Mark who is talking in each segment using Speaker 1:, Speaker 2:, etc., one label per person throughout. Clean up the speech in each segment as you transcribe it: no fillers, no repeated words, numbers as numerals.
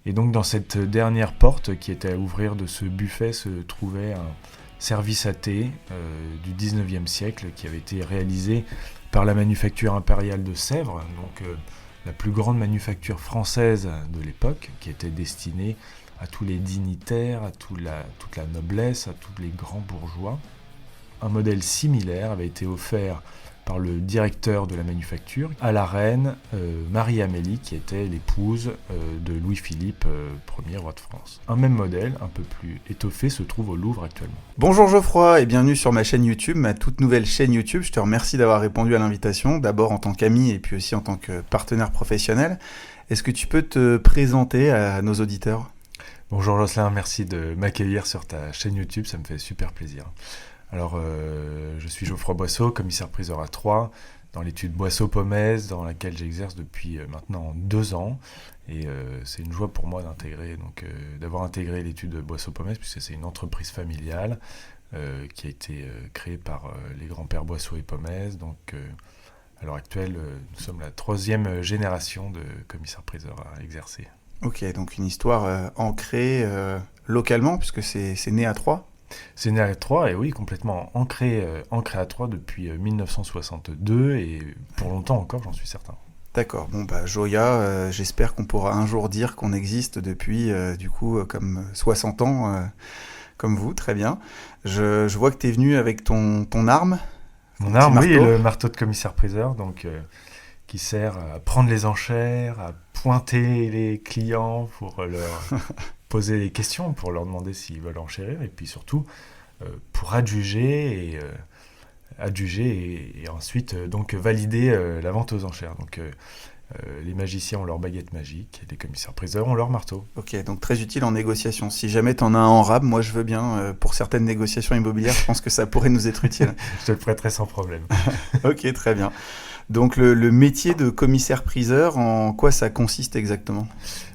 Speaker 1: Et donc dans cette dernière porte qui était à ouvrir de ce buffet se trouvait un service à thé du 19e siècle qui avait été réalisé par la manufacture impériale de Sèvres, donc la plus grande manufacture française de l'époque, qui était destinée à tous les dignitaires, à toute la noblesse, à tous les grands bourgeois. Un modèle similaire avait été offert par le directeur de la manufacture à la reine Marie-Amélie, qui était l'épouse de Louis-Philippe Ier, roi de France. Un même modèle, un peu plus étoffé, se trouve au Louvre actuellement.
Speaker 2: Bonjour Geoffroy et bienvenue sur ma chaîne YouTube, ma toute nouvelle chaîne YouTube. Je te remercie d'avoir répondu à l'invitation, d'abord en tant qu'ami et puis aussi en tant que partenaire professionnel. Est-ce que tu peux te présenter à nos auditeurs ?
Speaker 1: Bonjour Jocelyn, merci de m'accueillir sur ta chaîne YouTube, ça me fait super plaisir. Alors, je suis Geoffroy Boisseau, commissaire-priseur à Troyes, dans l'étude Boisseau-Pomez, dans laquelle j'exerce depuis maintenant 2 ans. Et c'est une joie pour moi d'avoir intégré l'étude Boisseau-Pomez, puisque c'est une entreprise familiale qui a été créée par les grands-pères Boisseau et Pomez. Donc, à l'heure actuelle, nous sommes la 3e génération de commissaires-priseurs à exercer.
Speaker 2: Ok, donc une histoire ancrée localement, puisque c'est né à Troyes.
Speaker 1: C'est né à Troyes, et oui, complètement ancré à Troyes depuis 1962, et pour longtemps encore, j'en suis certain.
Speaker 2: D'accord, bon bah Joya, j'espère qu'on pourra un jour dire qu'on existe depuis comme 60 ans, comme vous, très bien. Je vois que tu es venu avec ton arme.
Speaker 1: Mon arme, oui, le marteau de commissaire-priseur, qui sert à prendre les enchères, à pointer les clients pour leur poser des questions, pour leur demander s'ils veulent enchérir, et puis surtout pour adjuger et ensuite valider la vente aux enchères. Donc les magiciens ont leur baguette magique, et les commissaires-priseurs ont leur marteau.
Speaker 2: Ok, donc très utile en négociation. Si jamais tu en as un en rab, moi je veux bien, pour certaines négociations immobilières, je pense que ça pourrait nous être utile.
Speaker 1: Je te le prêterai sans problème.
Speaker 2: Ok, très bien. Donc le métier de commissaire-priseur, en quoi ça consiste exactement ?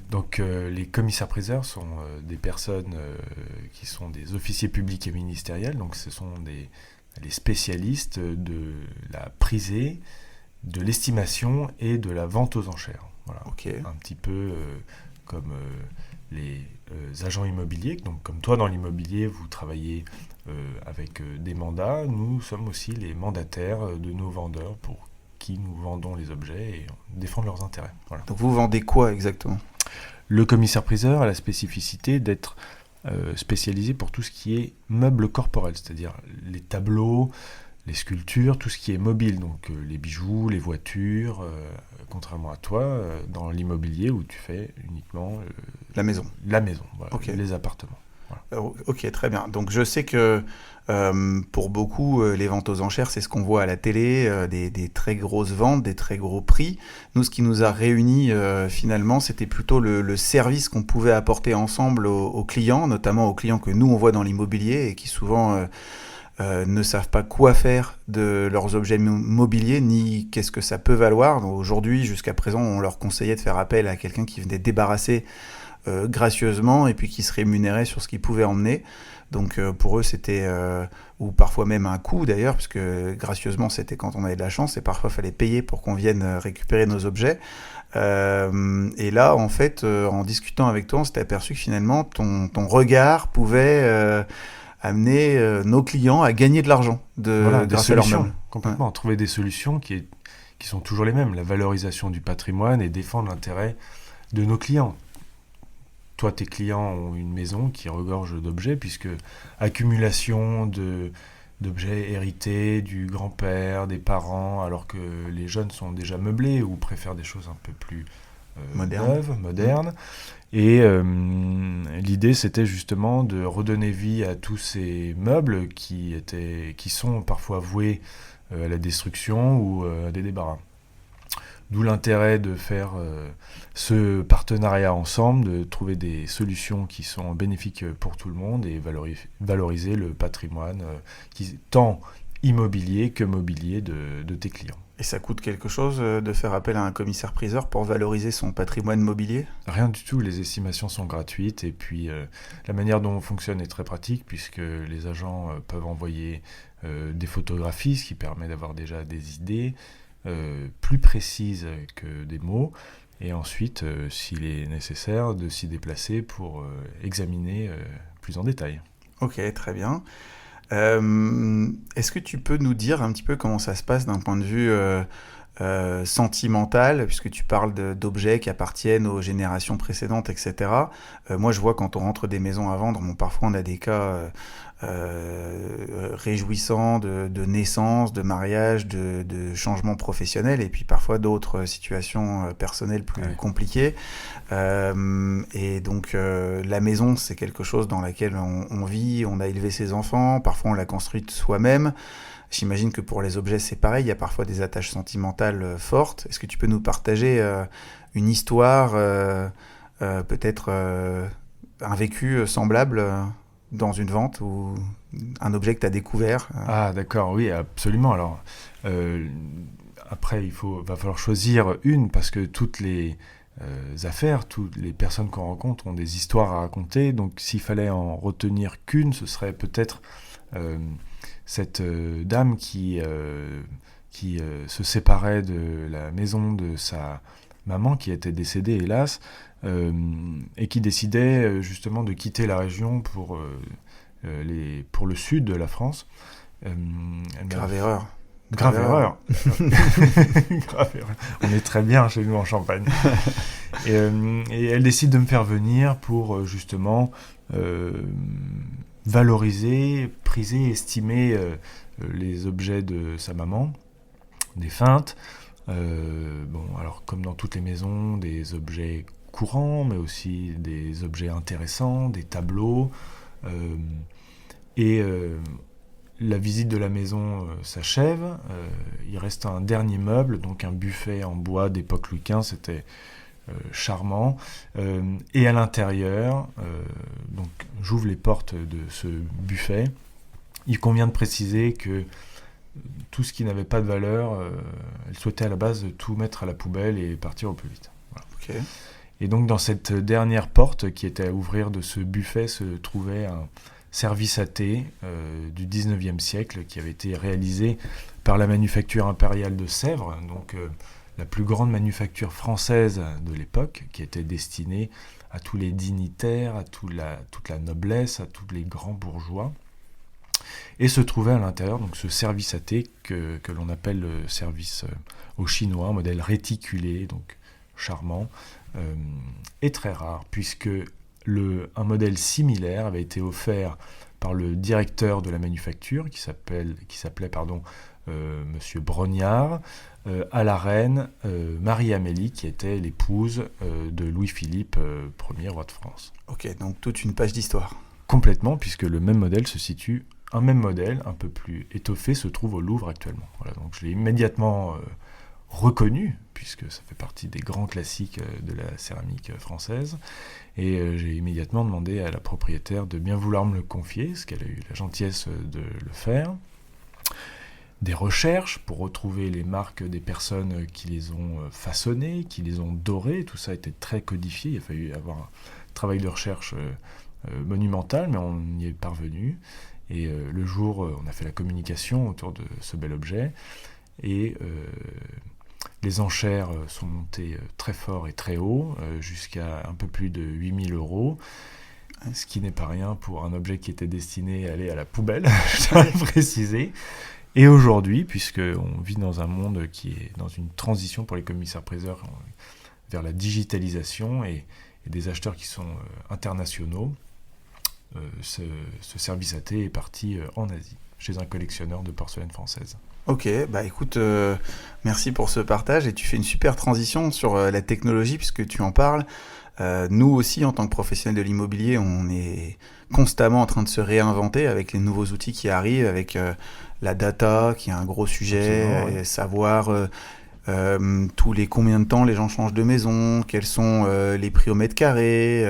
Speaker 1: Donc les commissaires-priseurs sont des personnes qui sont des officiers publics et ministériels, donc ce sont les spécialistes de la prisée, de l'estimation et de la vente aux enchères. Voilà.
Speaker 2: Okay.
Speaker 1: Un petit peu comme les agents immobiliers, donc comme toi dans l'immobilier, vous travaillez avec des mandats, nous sommes aussi les mandataires de nos vendeurs pour qui nous vendons les objets et défendre leurs intérêts. Voilà.
Speaker 2: Donc vous vendez quoi exactement ?
Speaker 1: Le commissaire-priseur a la spécificité d'être spécialisé pour tout ce qui est meubles corporels, c'est-à-dire les tableaux, les sculptures, tout ce qui est mobile, donc les bijoux, les voitures, contrairement à toi, dans l'immobilier où tu fais uniquement
Speaker 2: la maison.
Speaker 1: La maison, voilà,
Speaker 2: okay.
Speaker 1: Les appartements. Voilà.
Speaker 2: Ok, très bien. Donc je sais que pour beaucoup, les ventes aux enchères, c'est ce qu'on voit à la télé, des très grosses ventes, des très gros prix. Nous, ce qui nous a réunis finalement, c'était plutôt le service qu'on pouvait apporter ensemble aux clients, notamment aux clients que nous, on voit dans l'immobilier et qui souvent ne savent pas quoi faire de leurs objets mobiliers, ni qu'est-ce que ça peut valoir. Donc, aujourd'hui, jusqu'à présent, on leur conseillait de faire appel à quelqu'un qui venait débarrasser gracieusement et puis qui se rémunérait sur ce qu'il pouvait emmener. Donc pour eux c'était, ou parfois même un coût d'ailleurs, puisque gracieusement c'était quand on avait de la chance et parfois il fallait payer pour qu'on vienne récupérer nos objets. Et là en fait, en discutant avec toi, on s'était aperçu que finalement ton regard pouvait amener nos clients à gagner de l'argent grâce à leurs meubles.
Speaker 1: Complètement, trouver des solutions qui sont toujours les mêmes, la valorisation du patrimoine et défendre l'intérêt de nos clients. Toi, tes clients ont une maison qui regorge d'objets, puisque accumulation d'objets hérités du grand-père, des parents, alors que les jeunes sont déjà meublés ou préfèrent des choses un peu plus neuves, modernes. Et l'idée, c'était justement de redonner vie à tous ces meubles qui sont parfois voués à la destruction ou à des débarras. D'où l'intérêt de faire ce partenariat ensemble, de trouver des solutions qui sont bénéfiques pour tout le monde et valoriser le patrimoine tant immobilier que mobilier de tes clients.
Speaker 2: Et ça coûte quelque chose de faire appel à un commissaire-priseur pour valoriser son patrimoine mobilier ?
Speaker 1: Rien du tout, les estimations sont gratuites et puis la manière dont on fonctionne est très pratique puisque les agents peuvent envoyer des photographies, ce qui permet d'avoir déjà des idées plus précises que des mots. Et ensuite, s'il est nécessaire, de s'y déplacer pour examiner plus en détail.
Speaker 2: Ok, très bien. Est-ce que tu peux nous dire un petit peu comment ça se passe d'un point de vue sentimental, puisque tu parles d'objets qui appartiennent aux générations précédentes, etc. Moi, je vois quand on rentre des maisons à vendre, parfois on a des cas réjouissants de naissance, de mariage, de changement professionnel, et puis parfois d'autres situations personnelles plus compliquées. Et donc la maison, c'est quelque chose dans laquelle on vit, on a élevé ses enfants, parfois on l'a construite soi-même. J'imagine que pour les objets, c'est pareil, il y a parfois des attaches sentimentales fortes. Est-ce que tu peux nous partager une histoire, peut-être un vécu semblable dans une vente ou un objet que tu as découvert?
Speaker 1: Ah d'accord, oui, absolument. Alors, après, va falloir choisir une, parce que toutes les affaires, toutes les personnes qu'on rencontre ont des histoires à raconter. Donc, s'il fallait en retenir qu'une, ce serait peut-être cette dame qui se séparait de la maison de sa maman, qui était décédée, hélas, et qui décidait justement de quitter la région pour le sud de la France.
Speaker 2: Grave erreur.
Speaker 1: Grave erreur. Grave erreur. On est très bien chez nous en Champagne. Et elle décide de me faire venir pour justement valoriser, priser, estimer les objets de sa maman, défunte. Alors comme dans toutes les maisons, des objets courants, mais aussi des objets intéressants, des tableaux. La visite de la maison s'achève. Il reste un dernier meuble, donc un buffet en bois d'époque Louis XV, c'était charmant. Et à l'intérieur, donc j'ouvre les portes de ce buffet. Il convient de préciser que tout ce qui n'avait pas de valeur, elle souhaitait à la base tout mettre à la poubelle et partir au plus vite. Voilà.
Speaker 2: Okay.
Speaker 1: Et donc dans cette dernière porte qui était à ouvrir de ce buffet se trouvait un service à thé du 19e siècle qui avait été réalisé par la manufacture impériale de Sèvres, donc la plus grande manufacture française de l'époque, qui était destinée à tous les dignitaires, à toute la noblesse, à tous les grands bourgeois. Et se trouvait à l'intérieur donc ce service à thé que l'on appelle le service au chinois, un modèle réticulé, donc charmant, et très rare, puisque un modèle similaire avait été offert par le directeur de la manufacture, qui s'appelait Monsieur Brognard, à la reine Marie-Amélie, qui était l'épouse de Louis-Philippe Ier, roi de France.
Speaker 2: Ok, donc toute une page d'histoire.
Speaker 1: Complètement, puisque le même modèle un même modèle, un peu plus étoffé, se trouve au Louvre actuellement. Voilà, donc je l'ai immédiatement reconnu, puisque ça fait partie des grands classiques de la céramique française. Et j'ai immédiatement demandé à la propriétaire de bien vouloir me le confier, ce qu'elle a eu la gentillesse de le faire. Des recherches pour retrouver les marques des personnes qui les ont façonnées, qui les ont dorées. Tout ça a été très codifié. Il a fallu avoir un travail de recherche monumental, mais on y est parvenu. Et le jour, on a fait la communication autour de ce bel objet. Et les enchères sont montées très fort et très haut, jusqu'à un peu plus de 8 000 €, ce qui n'est pas rien pour un objet qui était destiné à aller à la poubelle, je tiens à le préciser. Et aujourd'hui, puisqu'on vit dans un monde qui est dans une transition pour les commissaires-priseurs vers la digitalisation et des acheteurs qui sont internationaux, ce service à thé est parti en Asie, chez un collectionneur de porcelaine française.
Speaker 2: Ok, bah écoute, merci pour ce partage et tu fais une super transition sur la technologie puisque tu en parles. Nous aussi, en tant que professionnels de l'immobilier, on est constamment en train de se réinventer avec les nouveaux outils qui arrivent, avec la data qui est un gros sujet,
Speaker 1: ouais.
Speaker 2: savoir tous les combien de temps les gens changent de maison, quels sont les prix au mètre carré,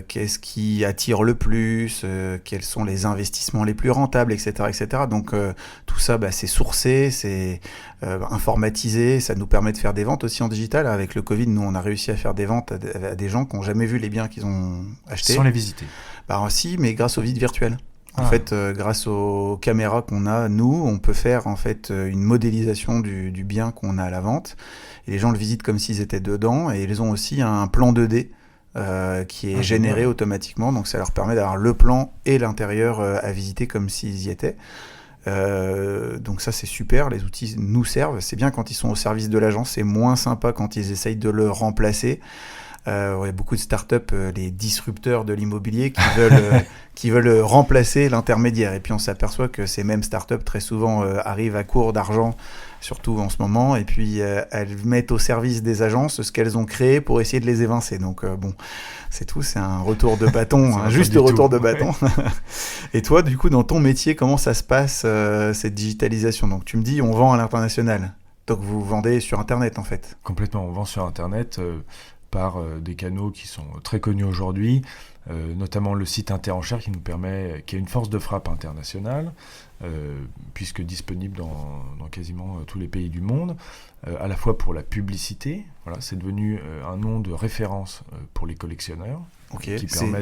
Speaker 2: qu'est-ce qui attire le plus, quels sont les investissements les plus rentables, etc. etc. Donc tout ça, c'est sourcé, c'est informatisé, ça nous permet de faire des ventes aussi en digital. Avec le Covid, nous on a réussi à faire des ventes à des gens qui n'ont jamais vu les biens qu'ils ont achetés.
Speaker 1: Sans les visiter.
Speaker 2: Si, mais grâce au vide virtuel. En fait, grâce aux caméras qu'on a, nous, on peut faire en fait une modélisation du bien qu'on a à la vente. Et les gens le visitent comme s'ils étaient dedans. Et ils ont aussi un plan 2D qui est généré automatiquement. Donc ça leur permet d'avoir le plan et l'intérieur à visiter comme s'ils y étaient. Donc ça c'est super, les outils nous servent. C'est bien quand ils sont au service de l'agence, c'est moins sympa quand ils essayent de le remplacer. Il y a beaucoup de startups, les disrupteurs de l'immobilier qui veulent remplacer l'intermédiaire. Et puis on s'aperçoit que ces mêmes startups très souvent arrivent à court d'argent, surtout en ce moment, et puis elles mettent au service des agences ce qu'elles ont créé pour essayer de les évincer. Donc bon, c'est tout, c'est un retour de bâton, un juste retour de bâton. Et toi, du coup, dans ton métier, comment ça se passe, cette digitalisation? Donc tu me dis, on vend à l'international. Donc vous vendez sur Internet en fait.
Speaker 1: Complètement, on vend sur Internet par des canaux qui sont très connus aujourd'hui, notamment le site Interenchères qui a une force de frappe internationale, puisque disponible dans quasiment tous les pays du monde, à la fois pour la publicité, voilà, c'est devenu un nom de référence pour les collectionneurs.
Speaker 2: Ok,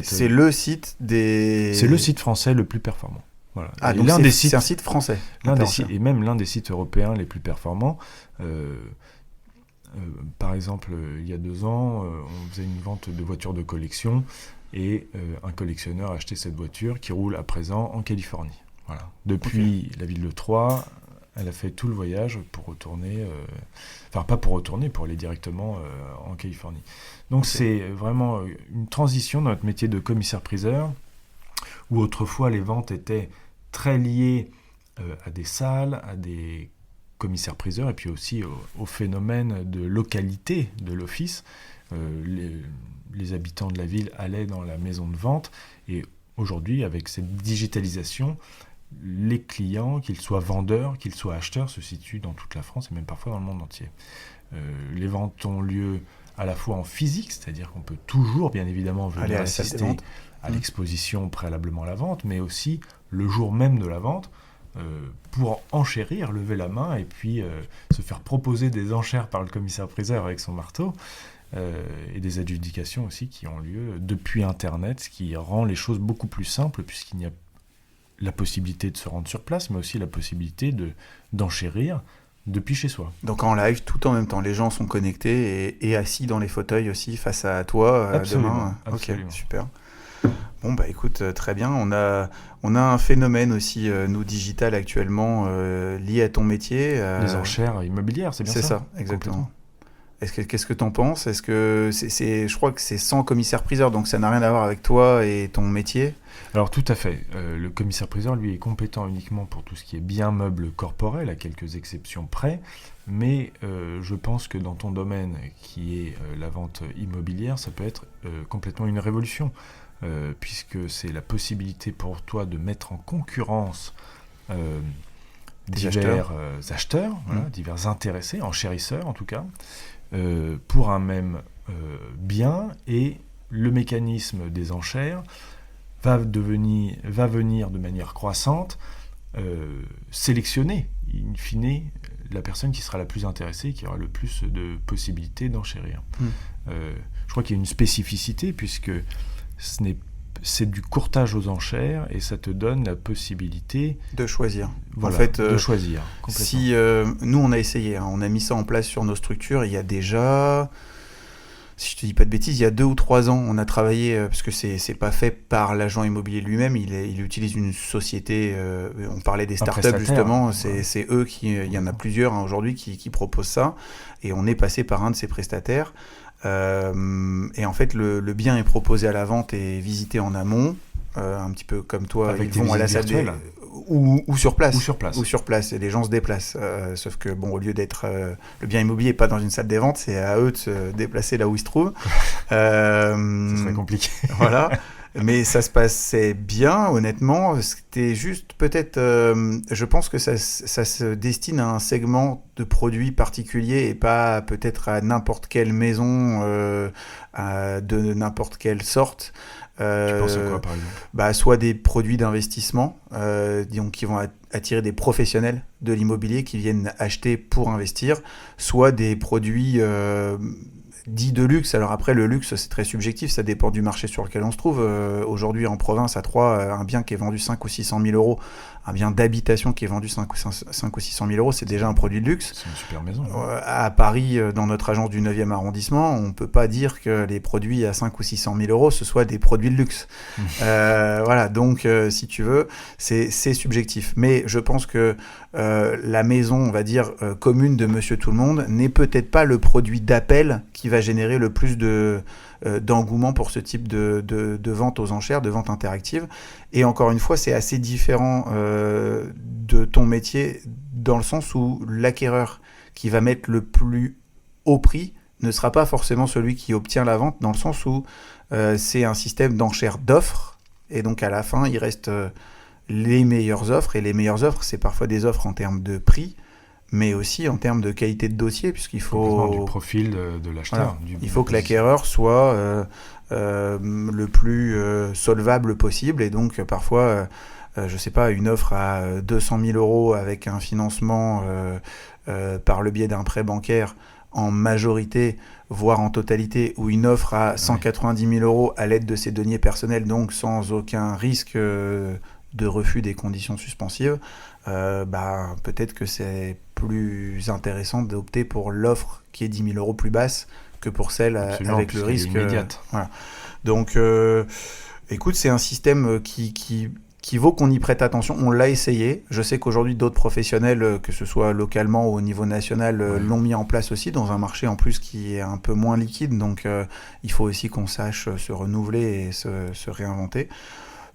Speaker 2: c'est le site des...
Speaker 1: C'est le site français le plus performant. Voilà.
Speaker 2: Ah, donc c'est un site français.
Speaker 1: Et même l'un des sites européens les plus performants. Par exemple, il y a 2 ans, on faisait une vente de voitures de collection et un collectionneur a acheté cette voiture qui roule à présent en Californie. Voilà. Depuis la ville de Troyes, elle a fait tout le voyage pour retourner, pas pour retourner, pour aller directement en Californie. Donc c'est vraiment une transition dans notre métier de commissaire-priseur, où autrefois les ventes étaient très liées à des salles, à des commissaires-priseurs, et puis aussi au phénomène de localité de l'office. Les habitants de la ville allaient dans la maison de vente, et aujourd'hui, avec cette digitalisation, les clients, qu'ils soient vendeurs, qu'ils soient acheteurs, se situent dans toute la France et même parfois dans le monde entier. Les ventes ont lieu à la fois en physique, c'est-à-dire qu'on peut toujours, bien évidemment, venir assister à l'exposition préalablement à la vente, mais aussi le jour même de la vente, pour enchérir, lever la main et puis se faire proposer des enchères par le commissaire-priseur avec son marteau, et des adjudications aussi qui ont lieu depuis Internet, ce qui rend les choses beaucoup plus simples puisqu'il y a la possibilité de se rendre sur place, mais aussi la possibilité d'enchérir depuis chez soi.
Speaker 2: Donc en live, tout en même temps, les gens sont connectés et assis dans les fauteuils aussi face à toi demain.
Speaker 1: Absolument.
Speaker 2: Ok, super. Bon bah écoute, très bien. On a un phénomène aussi, nous, digital actuellement, lié à ton métier.
Speaker 1: Les enchères immobilières, c'est bien ça?
Speaker 2: C'est ça, exactement. Qu'est-ce que t'en penses? Est-ce que je crois que c'est sans commissaire-priseur, donc ça n'a rien à voir avec toi et ton métier?
Speaker 1: Alors tout à fait. Le commissaire-priseur, lui, est compétent uniquement pour tout ce qui est biens meubles corporels, à quelques exceptions près. Mais je pense que dans ton domaine, qui est la vente immobilière, ça peut être complètement une révolution. Puisque c'est la possibilité pour toi de mettre en concurrence divers acheteurs, divers intéressés, enchérisseurs en tout cas, pour un même bien, et le mécanisme des enchères va venir de manière croissante sélectionner, in fine, la personne qui sera la plus intéressée, qui aura le plus de possibilités d'enchérir. Je crois qu'il y a une spécificité, puisque c'est du courtage aux enchères et ça te donne la possibilité
Speaker 2: de choisir.
Speaker 1: Voilà,
Speaker 2: en fait,
Speaker 1: de choisir complètement.
Speaker 2: Si nous on a essayé, on a mis ça en place sur nos structures, il y a déjà, si je te dis pas de bêtises, il y a 2 ou 3 ans, on a travaillé, parce que c'est pas fait par l'agent immobilier lui-même, il utilise une société, on parlait des startups justement, c'est eux il y en a plusieurs aujourd'hui qui proposent ça, et on est passé par un de ces prestataires. Et en fait, le bien est proposé à la vente et visité en amont, un petit peu comme toi,
Speaker 1: avec
Speaker 2: ils vont à la salle ou sur place.
Speaker 1: Ou sur place.
Speaker 2: Et les gens se déplacent. Sauf que, bon, au lieu d'être le bien immobilier pas dans une salle des ventes, c'est à eux de se déplacer là où ils se trouvent.
Speaker 1: Ça serait compliqué.
Speaker 2: Voilà. Mais ça se passait bien, honnêtement. C'était juste peut-être... je pense que ça se destine à un segment de produits particuliers et pas peut-être à n'importe quelle maison de n'importe quelle sorte.
Speaker 1: Tu penses à quoi, par exemple?
Speaker 2: Soit des produits d'investissement, disons, qui vont attirer des professionnels de l'immobilier qui viennent acheter pour investir, soit des produits dit de luxe. Alors après, le luxe, c'est très subjectif, ça dépend du marché sur lequel on se trouve. Aujourd'hui, en province, à Troyes, un bien qui est vendu 5 ou 600 000 euros, un bien d'habitation qui est vendu 5 ou 600 000 euros, c'est déjà un produit de luxe.
Speaker 1: C'est une super maison.
Speaker 2: À Paris, dans notre agence du 9e arrondissement, on ne peut pas dire que les produits à 5 ou 600 000 euros, ce soient des produits de luxe. Voilà, donc si tu veux, c'est subjectif. Mais je pense que la maison, on va dire, commune de Monsieur Tout-le-Monde n'est peut-être pas le produit d'appel qui va générer le plus d'engouement pour ce type de vente aux enchères, de vente interactive. Et encore une fois, c'est assez différent de ton métier dans le sens où l'acquéreur qui va mettre le plus haut prix ne sera pas forcément celui qui obtient la vente, dans le sens où c'est un système d'enchères d'offres. Et donc à la fin, il reste les meilleures offres. Et les meilleures offres, c'est parfois des offres en termes de prix, mais aussi en termes de qualité de dossier, puisqu'il faut...
Speaker 1: Du profil de l'acheteur.
Speaker 2: Voilà. Il faut que l'acquéreur soit le plus solvable possible. Et donc, parfois, je sais pas, une offre à 200 000 euros avec un financement par le biais d'un prêt bancaire en majorité, voire en totalité, ou une offre à 190 000 euros à l'aide de ses deniers personnels, donc sans aucun risque de refus des conditions suspensives, peut-être que c'est plus intéressant d'opter pour l'offre qui est 10 000 euros plus basse que pour celle avec le risque
Speaker 1: immédiate.
Speaker 2: Voilà. Donc, écoute, c'est un système qui vaut qu'on y prête attention. On l'a essayé. Je sais qu'aujourd'hui, d'autres professionnels, que ce soit localement ou au niveau national, l'ont mis en place aussi dans un marché en plus qui est un peu moins liquide. Donc, il faut aussi qu'on sache se renouveler et se réinventer.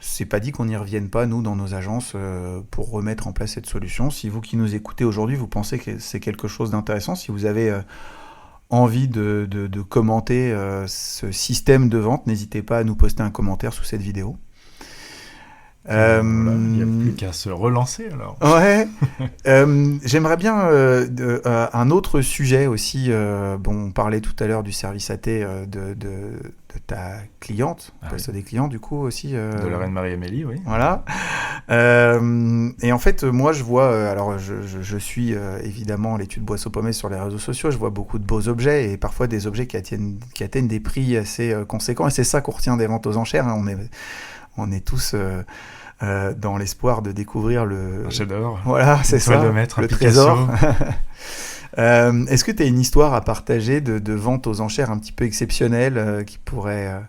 Speaker 2: C'est pas dit qu'on n'y revienne pas, nous, dans nos agences, pour remettre en place cette solution. Si vous qui nous écoutez aujourd'hui, vous pensez que c'est quelque chose d'intéressant, si vous avez envie de commenter ce système de vente, n'hésitez pas à nous poster un commentaire sous cette vidéo.
Speaker 1: Voilà, il n'y a plus qu'à se relancer alors.
Speaker 2: Ouais. J'aimerais bien un autre sujet aussi. On parlait tout à l'heure du service AT de ta cliente, des clients du coup aussi.
Speaker 1: De la reine Marie-Amélie, oui.
Speaker 2: Voilà. Et en fait, moi je vois, alors je suis évidemment l'étude Boisseau-Pommet sur les réseaux sociaux, je vois beaucoup de beaux objets et parfois des objets qui atteignent des prix assez conséquents. Et c'est ça qu'on retient des ventes aux enchères. Hein. On est tous dans l'espoir de découvrir
Speaker 1: un chef-d'œuvre.
Speaker 2: Voilà, c'est ça, le trésor. Est-ce que tu as une histoire à partager de vente aux enchères un petit peu exceptionnelle qui pourrait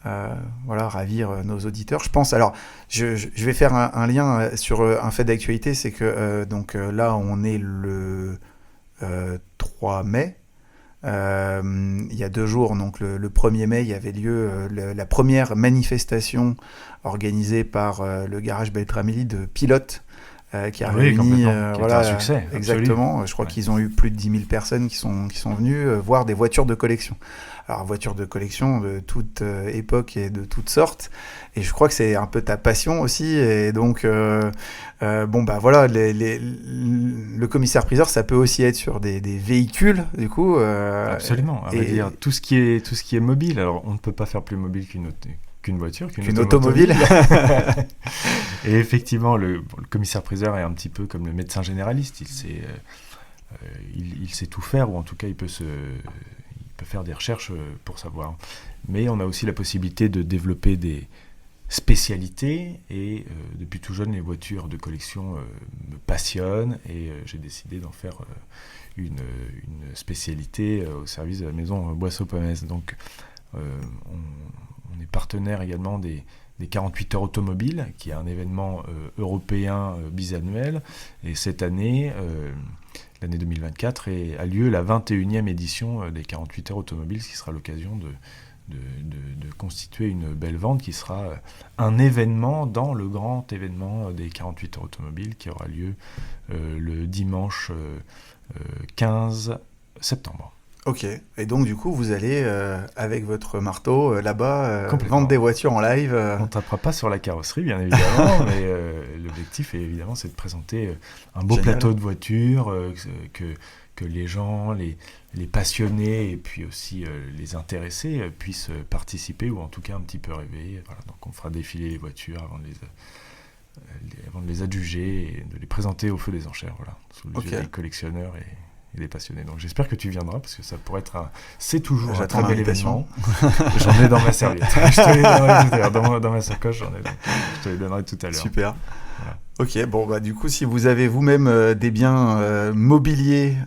Speaker 2: ravir nos auditeurs? Je pense, alors, je vais faire un lien sur un fait d'actualité, c'est que là, on est le 3 mai. Il y a 2 jours, donc le 1er mai, il y avait lieu la première manifestation organisée par le garage Beltrame de pilotes qui a réuni
Speaker 1: qui a un succès.
Speaker 2: Exactement.
Speaker 1: Absolument.
Speaker 2: Je crois qu'ils ont eu plus de 10 000 personnes qui sont venues voir des voitures de collection. Alors, voitures de collection de toute époque et de toutes sortes. Et je crois que c'est un peu ta passion aussi. Et donc, voilà, le commissaire-priseur, ça peut aussi être sur des véhicules, du coup.
Speaker 1: Absolument. On va dire tout ce qui est mobile. Alors, on ne peut pas faire plus mobile qu'une voiture, qu'une
Speaker 2: automobile.
Speaker 1: Et effectivement, le commissaire-priseur est un petit peu comme le médecin généraliste. Il sait tout faire, ou en tout cas, il peut faire des recherches pour savoir. Mais on a aussi la possibilité de développer des spécialités, et depuis tout jeune, les voitures de collection me passionnent, et j'ai décidé d'en faire une spécialité au service de la maison Boisseau-Pommet. Donc, on est partenaire également des 48 heures automobiles, qui est un événement européen bisannuel. Et cette année, l'année 2024, a lieu la 21e édition des 48 heures automobiles, ce qui sera l'occasion de constituer une belle vente, qui sera un événement dans le grand événement des 48 heures automobiles, qui aura lieu le dimanche 15 septembre.
Speaker 2: Ok, et donc du coup vous allez avec votre marteau là-bas vendre des voitures en live.
Speaker 1: On ne tapera pas sur la carrosserie bien évidemment, mais l'objectif évidemment c'est de présenter un beau plateau de voitures que les gens, les passionnés et puis aussi les intéressés puissent participer, ou en tout cas un petit peu rêver. Voilà, donc on fera défiler les voitures avant de les adjuger et de les présenter au feu des enchères, voilà, sous les yeux des collectionneurs et Il est passionné. Donc j'espère que tu viendras parce que ça pourrait être c'est toujours un
Speaker 2: J'attends
Speaker 1: très bel
Speaker 2: l'invitation.
Speaker 1: événement. J'en ai dans ma serviette. Je te les donnerai tout à l'heure. Dans ma sacoche, j'en ai. Je te les donnerai tout à l'heure.
Speaker 2: Super.
Speaker 1: Voilà.
Speaker 2: Ok, bon, bah, du coup, si vous avez vous-même des biens mobiliers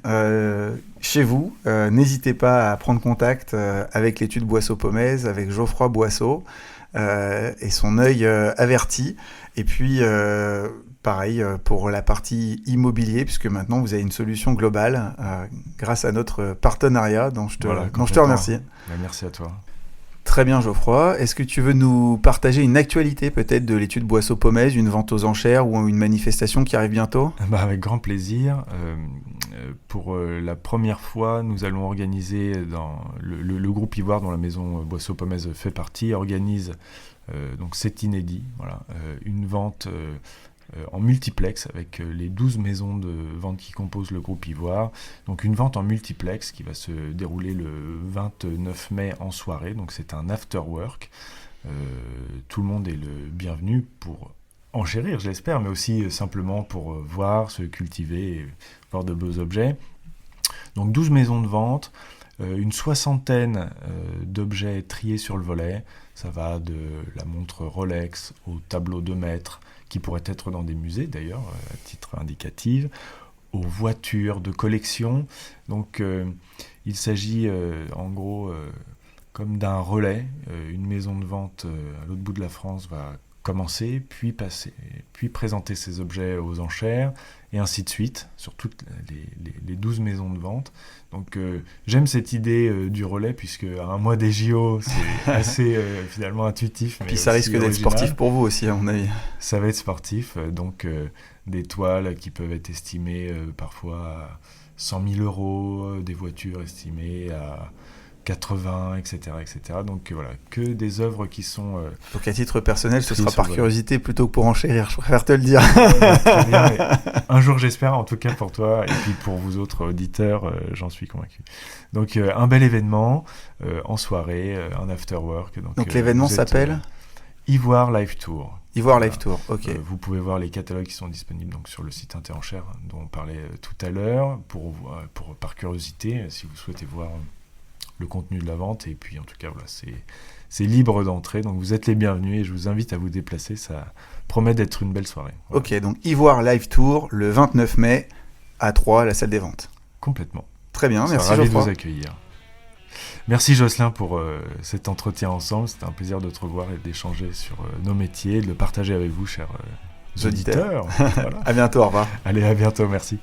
Speaker 2: chez vous, n'hésitez pas à prendre contact avec l'étude Boisseau-Pomez, avec Geoffroy Boisseau et son œil averti. Et puis, pareil pour la partie immobilier, puisque maintenant vous avez une solution globale grâce à notre partenariat dont je te remercie.
Speaker 1: Bah, merci à toi.
Speaker 2: Très bien Geoffroy, est-ce que tu veux nous partager une actualité peut-être de l'étude Boisseau-Pomez, une vente aux enchères ou une manifestation qui arrive bientôt ?
Speaker 1: Bah, avec grand plaisir. Pour la première fois, nous allons organiser dans le groupe Ivoire dont la maison Boisseau-Pomez fait partie, organise, donc c'est inédit, voilà, une vente en multiplex avec les 12 maisons de vente qui composent le groupe Ivoire. Donc une vente en multiplex qui va se dérouler le 29 mai en soirée. Donc c'est un after work. Tout le monde est le bienvenu pour enchérir, je l'espère, mais aussi simplement pour voir, se cultiver et voir de beaux objets. Donc 12 maisons de vente, une soixantaine d'objets triés sur le volet. Ça va de la montre Rolex au tableau 2 mètres, qui pourrait être dans des musées d'ailleurs, à titre indicatif, aux voitures de collection. Donc il s'agit en gros comme d'un relais. Une maison de vente à l'autre bout de la France va commencer, puis passer, puis présenter ses objets aux enchères, et ainsi de suite, sur toutes les 12 maisons de vente. Donc j'aime cette idée du relais, puisque à un mois des JO, c'est assez finalement intuitif.
Speaker 2: Puis ça risque d'être sportif pour vous aussi, à mon avis.
Speaker 1: Ça va être sportif, donc des toiles qui peuvent être estimées parfois à 100 000 €, des voitures estimées à 80, etc., etc. Donc voilà, que des œuvres qui sont...
Speaker 2: Donc à titre personnel, ce sera par curiosité plutôt que pour enchérir, je préfère te le dire.
Speaker 1: Très bien, un jour j'espère, en tout cas pour toi, et puis pour vous autres auditeurs, j'en suis convaincu. Donc un bel événement en soirée, un after work.
Speaker 2: Donc l'événement s'appelle
Speaker 1: Ivoire Live Tour.
Speaker 2: Ivoire Live Tour, ok.
Speaker 1: Vous pouvez voir les catalogues qui sont disponibles donc, sur le site Interenchères dont on parlait tout à l'heure, par curiosité, si vous souhaitez voir le contenu de la vente. Et puis en tout cas, voilà, c'est libre d'entrée, donc vous êtes les bienvenus et je vous invite à vous déplacer, ça promet d'être une belle soirée. Voilà.
Speaker 2: Ok, donc Ivoire Live Tour, le 29 mai, à Troyes, la salle des ventes.
Speaker 1: Complètement.
Speaker 2: Très bien, merci
Speaker 1: ravi
Speaker 2: Geoffroy.
Speaker 1: de vous accueillir. Merci Jocelyn pour cet entretien ensemble. C'était un plaisir de te revoir et d'échanger sur nos métiers, de le partager avec vous, chers auditeurs.
Speaker 2: Voilà. À bientôt, au revoir.
Speaker 1: Allez, à bientôt, merci.